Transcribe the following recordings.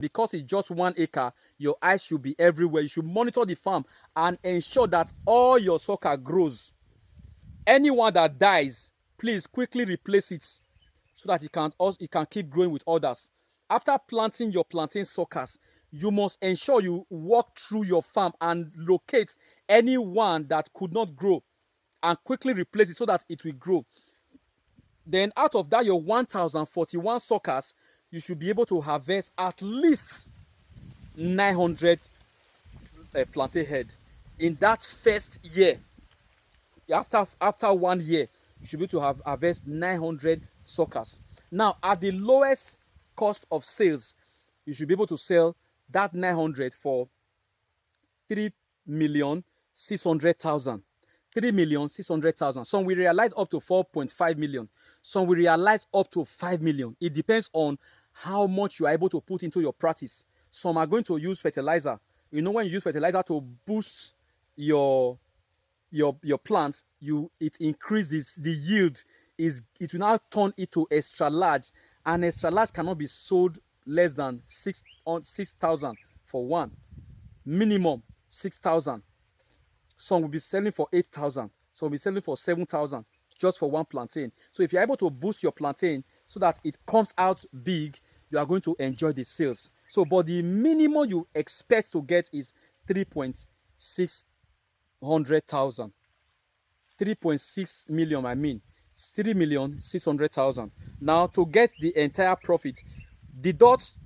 because it's just 1 acre, your eyes should be everywhere. You should monitor the farm and ensure that all your sucker grows. Anyone that dies, please quickly replace it so that it can keep growing with others. After planting your plantain suckers, you must ensure you walk through your farm and locate any one that could not grow and quickly replace it so that it will grow. Then out of that your 1041 suckers, you should be able to harvest at least 900 plantain head in that first year. After 1 year, you should be able to have harvest 900 suckers. Now, at the lowest cost of sales, you should be able to sell that 900 for 3,600,000. 3,600,000. Some will realize up to 4.5 million. Some will realize up to 5 million. It depends on how much you are able to put into your practice. Some are going to use fertilizer. You know, when you use fertilizer to boost your plants, it increases the yield. It will now turn it to extra large, and extra large cannot be sold less than 6,000 for one. Minimum 6,000. Some will be selling for 8,000. Some will be selling for 7,000 just for one plantain. So if you're able to boost your plantain so that it comes out big, you are going to enjoy the sales. So, but the minimum you expect to get is 3,600,000. 3.6 million, I mean. 3,600,000. Now, to get the entire profit, deduct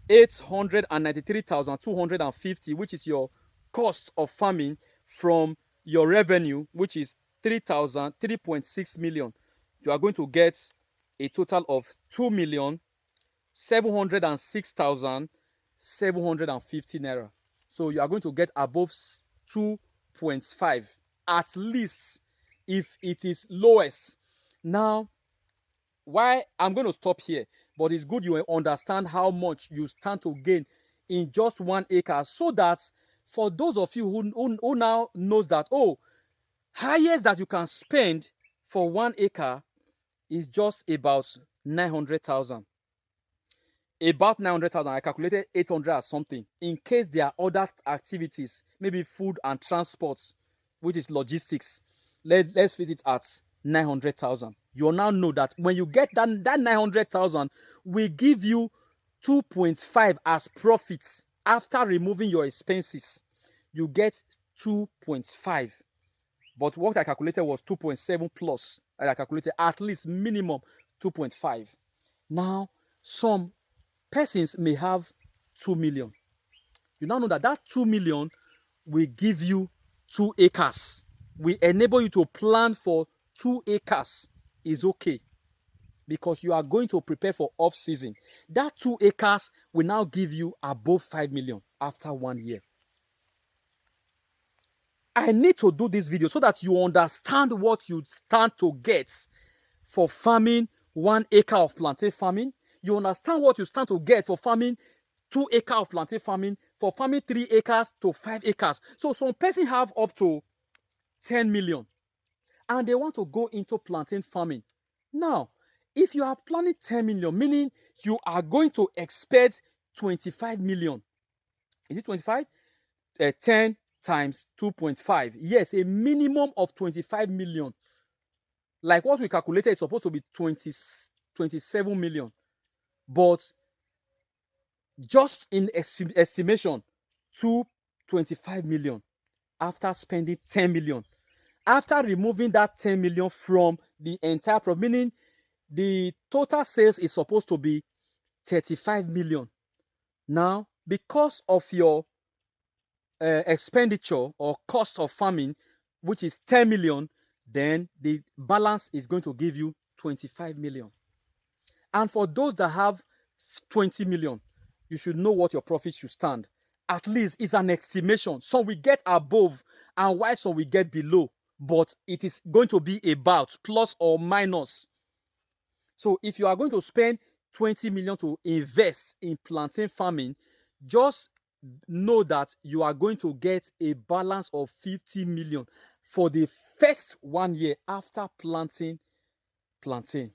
893,250, which is your cost of farming, from your revenue, which is 3.6 million. You are going to get a total of 2,706,750 naira. So you are going to get above 2.5 at least if it is lowest. Now, why I'm going to stop here, but it's good you understand how much you stand to gain in just 1 acre, so that for those of you who now knows that, oh, highest that you can spend for 1 acre is just about 900,000. About 900,000. I calculated 800 or something. In case there are other activities, maybe food and transport, which is logistics, let's face it at 900,000. You now know that when you get that 900,000, we give you 2.5 as profits. After removing your expenses, you get 2.5. But what I calculated was 2.7 plus. I calculated at least minimum 2.5. Now, some persons may have 2 million. You now know that 2 million will give you 2 acres. We enable you to plan for 2 acres is okay, because you are going to prepare for off-season. That 2 acres will now give you above 5 million after 1 year. I need to do this video so that you understand what you stand to get for farming 1 acre of plantain farming. You understand what you stand to get for farming 2 acres of plantain farming, for farming 3 acres to 5 acres. So some person have up to 10 million and they want to go into plantain farming. Now, if you are planning 10 million, meaning you are going to expect 25 million. Is it 25? 10 times 2.5. Yes, a minimum of 25 million. Like what we calculated is supposed to be 27 million. But just in estimation, 25 million after spending 10 million. After removing that 10 million from the entire profit, meaning the total sales is supposed to be 35 million. Now, because of your expenditure or cost of farming, which is 10 million, then the balance is going to give you 25 million. And for those that have 20 million, you should know what your profit should stand. At least it's an estimation. Some we get above and while some we get below, but it is going to be about plus or minus. So if you are going to spend 20 million to invest in plantain farming, just know that you are going to get a balance of 50 million for the first 1 year after planting plantain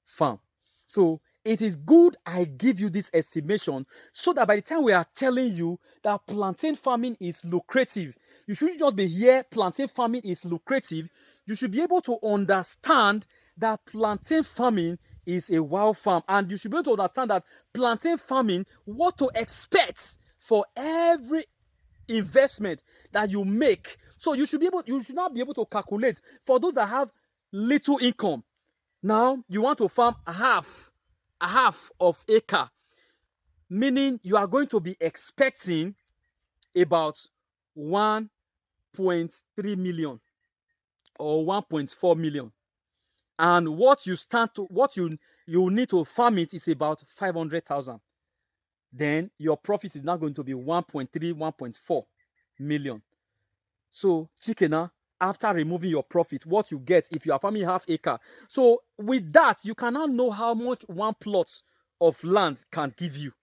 farm. So it is good I give you this estimation so that by the time we are telling you that plantain farming is lucrative, you shouldn't just be here, plantain farming is lucrative. You should be able to understand that plantain farming is a wild farm, and you should be able to understand that plantain farming, what to expect for every investment that you make. So you should not be able to calculate for those that have little income. Now you want to farm a half of acre, meaning you are going to be expecting about 1.3 million or 1.4 million. And what you need to farm it is about 500,000. Then your profit is now going to be 1.3, 1.4 million. So chikena, after removing your profit, what you get if you are farming half acre. So with that, you cannot know how much one plot of land can give you.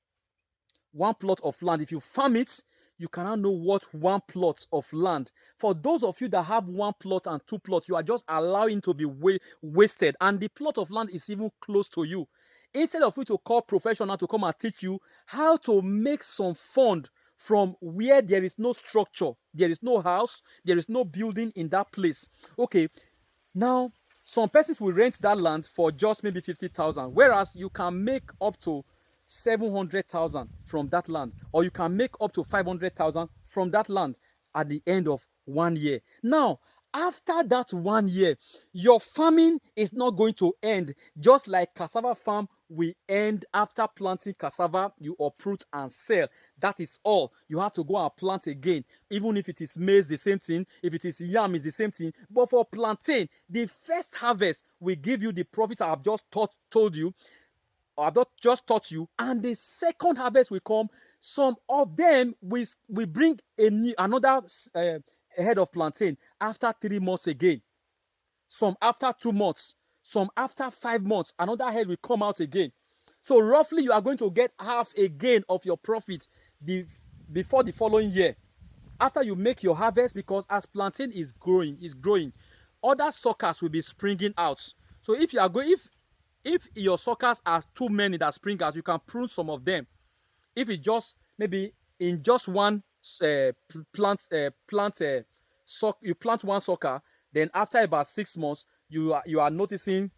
One plot of land, if you farm it, you cannot know what one plot of land. For those of you that have one plot and two plots, you are just allowing to be wasted, and the plot of land is even close to you. Instead of you to call professional to come and teach you how to make some fund from where there is no structure, there is no house, there is no building in that place. Okay, now some persons will rent that land for just maybe 50,000, whereas you can make up to 700,000 from that land, or you can make up to 500,000 from that land at the end of 1 year. Now, after that 1 year, your farming is not going to end. Just like cassava farm will end after planting cassava, you uproot and sell. That is all. You have to go and plant again. Even if it is maize, the same thing. If it is yam, it's the same thing. But for plantain, the first harvest will give you the profit I have just told you. I've just taught you, and the second harvest will come. Some of them will bring another head of plantain after 3 months again. Some after 2 months. Some after 5 months. Another head will come out again. So roughly, you are going to get half again of your profit before the following year. After you make your harvest, because as plantain is growing, other suckers will be springing out. So if your suckers are too many that spring out, you can prune some of them. If it's just maybe in just one you plant one sucker, then after about 6 months, you are noticing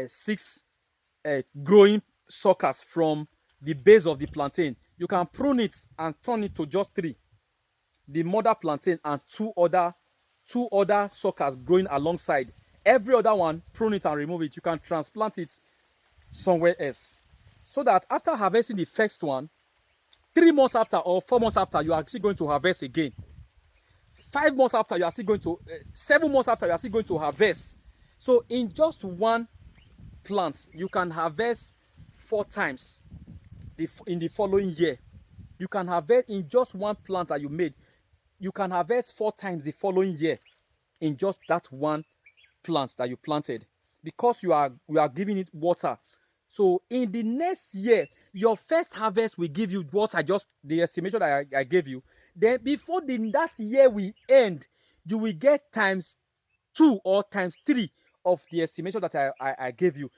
6 growing suckers from the base of the plantain. You can prune it and turn it to just 3. The mother plantain and two other suckers growing alongside. Every other one, prune it and remove it. You can transplant it somewhere else. So that after harvesting the first one, 3 months after or 4 months after, you are still going to harvest again. 5 months after, you are still going to, 7 months after, you are still going to harvest. So in just one plant, you can harvest 4 times in the following year. You can harvest in just one plant that you made. You can harvest 4 times the following year in just that one plant that you planted, because you are giving it water. So in the next year, your first harvest will give you what the estimation that I gave you. Then before that year will end, you will get times 2 or times 3 of the estimation that I gave you.